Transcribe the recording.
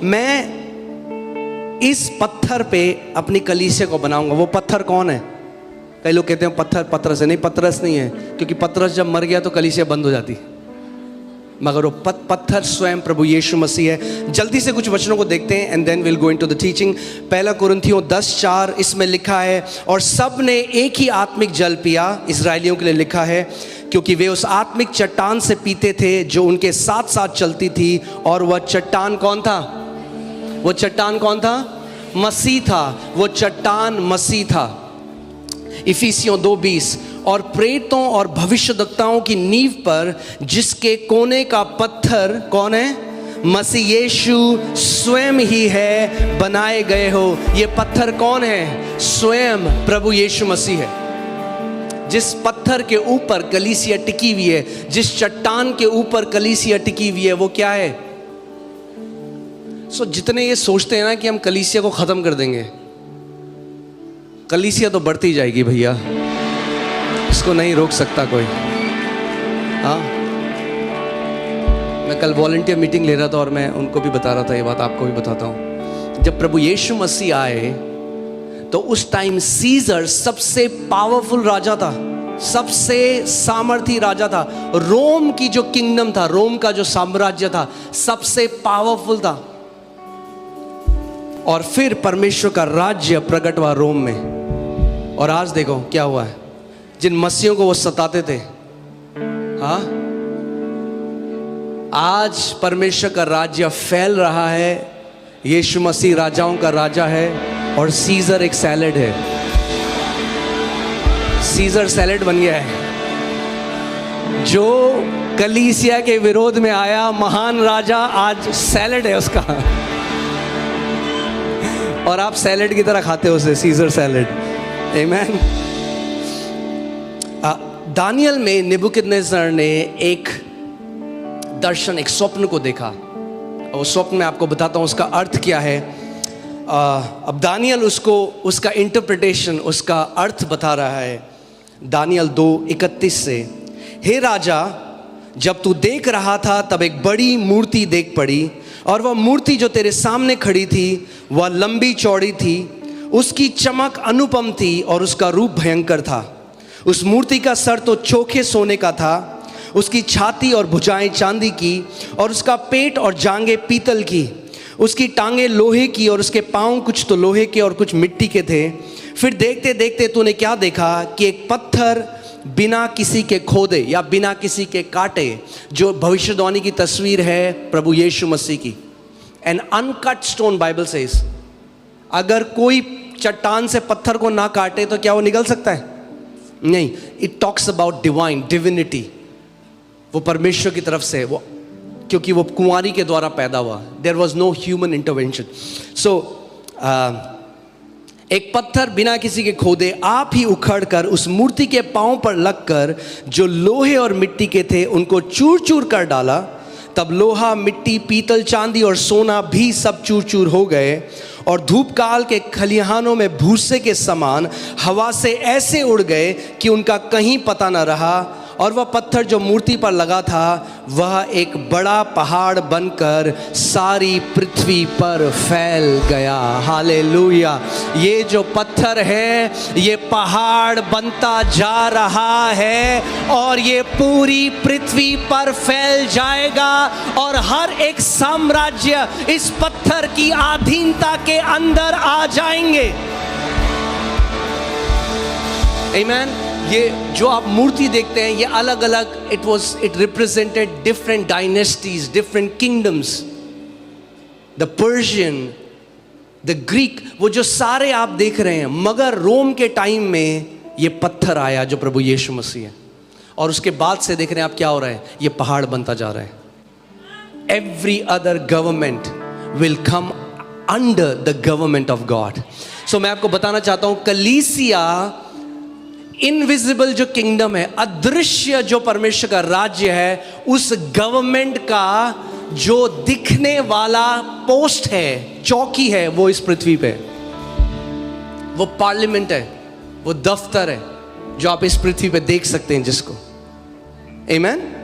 मैं इस पत्थर पे अपनी कलीसिया को बनाऊंगा। वो पत्थर कौन है? कई लोग कहते हैं पत्थर पतरस है। नहीं, पतरस नहीं है, क्योंकि पतरस जब मर गया तो कलीसिया बंद हो जाती, मगर वो पत्थर स्वयं प्रभु यीशु मसीह है। जल्दी से कुछ वचनों को देखते हैं and then will go into the teaching. पहला कुरिन्थियों 10:4 इसमें लिखा है, और सब ने एक ही आत्मिक जल पिया। इस्राएलियों के लिए लिखा है, क्योंकि वे उस आत्मिक चट्टान से पीते थे जो उनके साथ साथ चलती थी। और वह चट्टान कौन था? वो चट्टान कौन था? मसीह था। वो चट्टान मसीह था। इफिसियों 2:20, और प्रेतों और भविष्यद्वक्ताओं की नींव पर जिसके कोने का पत्थर कौन है? मसीह यीशु स्वयं ही है, बनाए गए हो। ये पत्थर कौन है? स्वयं प्रभु यीशु मसीह है। जिस पत्थर के ऊपर कलीसिया टिकी हुई है, जिस चट्टान के ऊपर कलीसिया टिकी हुई है, वो क्या है? जितने ये सोचते हैं ना कि हम कलीसिया को खत्म कर देंगे, कलीसिया तो बढ़ती जाएगी भैया, इसको नहीं रोक सकता कोई। हाँ, मैं कल वॉलंटियर मीटिंग ले रहा था और मैं उनको भी बता रहा था ये बात, आपको भी बताता हूँ। जब प्रभु यीशु मसीह आए तो उस टाइम सीजर सबसे पावरफुल राजा था, सबसे सामर्थी राजा था। रोम की जो किंगडम था, रोम का जो साम्राज्य था, सबसे पावरफुल था। और फिर परमेश्वर का राज्य प्रकट हुआ रोम में। और आज देखो क्या हुआ है, जिन मसीहों को वो सताते थे, हाँ, आज परमेश्वर का राज्य फैल रहा है। यीशु मसीह राजाओं का राजा है और सीजर एक सैलेड है। सीजर सैलेड बन गया है। जो कलीसिया के विरोध में आया महान राजा, आज सैलेड है उसका, और आप सैलेड की तरह खाते हो उसे, सीजर सैलेड। आमेन। दानियल में नेबुकदनेस्सर ने एक दर्शन, एक स्वप्न को देखा, और स्वप्न में आपको बताता हूँ उसका अर्थ क्या है। अब दानियल उसका इंटरप्रिटेशन, उसका अर्थ बता रहा है। दानियल 2:31 से, हे राजा, जब तू देख रहा था तब एक बड़ी मूर्ति देख पड़ी, और वह मूर्ति जो तेरे सामने खड़ी थी वह लंबी चौड़ी थी, उसकी चमक अनुपम थी और उसका रूप भयंकर था। उस मूर्ति का सर तो चोखे सोने का था, उसकी छाती और भुजाएं चांदी की, और उसका पेट और जांघें पीतल की, उसकी टांगें लोहे की और उसके पांव कुछ तो लोहे के और कुछ मिट्टी के थे। फिर देखते देखते तूने क्या देखा कि एक पत्थर बिना किसी के खोदे या बिना किसी के काटे, जो भविष्यवाणी की तस्वीर है प्रभु यीशु मसीह की। An uncut stone, Bible says, अगर कोई चट्टान से पत्थर को ना काटे तो क्या वो निकल सकता है? नहीं। It talks about divine, divinity. वो परमेश्वर की तरफ से, वो क्योंकि वो कुंवारी के द्वारा पैदा हुआ, there was no human intervention. सो एक पत्थर बिना किसी के खोदे आप ही उखड़ कर उस मूर्ति के पांव पर लगकर जो लोहे और मिट्टी के थे उनको चूर चूर कर डाला। तब लोहा, मिट्टी, पीतल, चांदी और सोना भी सब चूर चूर हो गए, और धूप काल के खलिहानों में भूसे के समान हवा से ऐसे उड़ गए कि उनका कहीं पता न रहा। और वह पत्थर जो मूर्ति पर लगा था वह एक बड़ा पहाड़ बनकर सारी पृथ्वी पर फैल गया। हालेलुया। ये जो पत्थर है ये पहाड़ बनता जा रहा है, और ये पूरी पृथ्वी पर फैल जाएगा, और हर एक साम्राज्य इस पत्थर की अधीनता के अंदर आ जाएंगे। आमीन। ये जो आप मूर्ति देखते हैं ये अलग अलग, it represented different dynasties, different kingdoms, the Persian, the Greek, वो जो सारे आप देख रहे हैं। मगर रोम के टाइम में ये पत्थर आया जो प्रभु यीशु मसीह है, और उसके बाद से देख रहे हैं आप क्या हो रहा है, ये पहाड़ बनता जा रहा है। Every other government will come under the government of God. सो मैं आपको बताना चाहता हूं, कलीसिया इनविजिबल जो किंगडम है, अदृश्य जो परमेश्वर का राज्य है, उस गवर्नमेंट का जो दिखने वाला पोस्ट है, चौकी है, वो इस पृथ्वी पे, वो पार्लियामेंट है, वो दफ्तर है जो आप इस पृथ्वी पे देख सकते हैं जिसको। आमीन।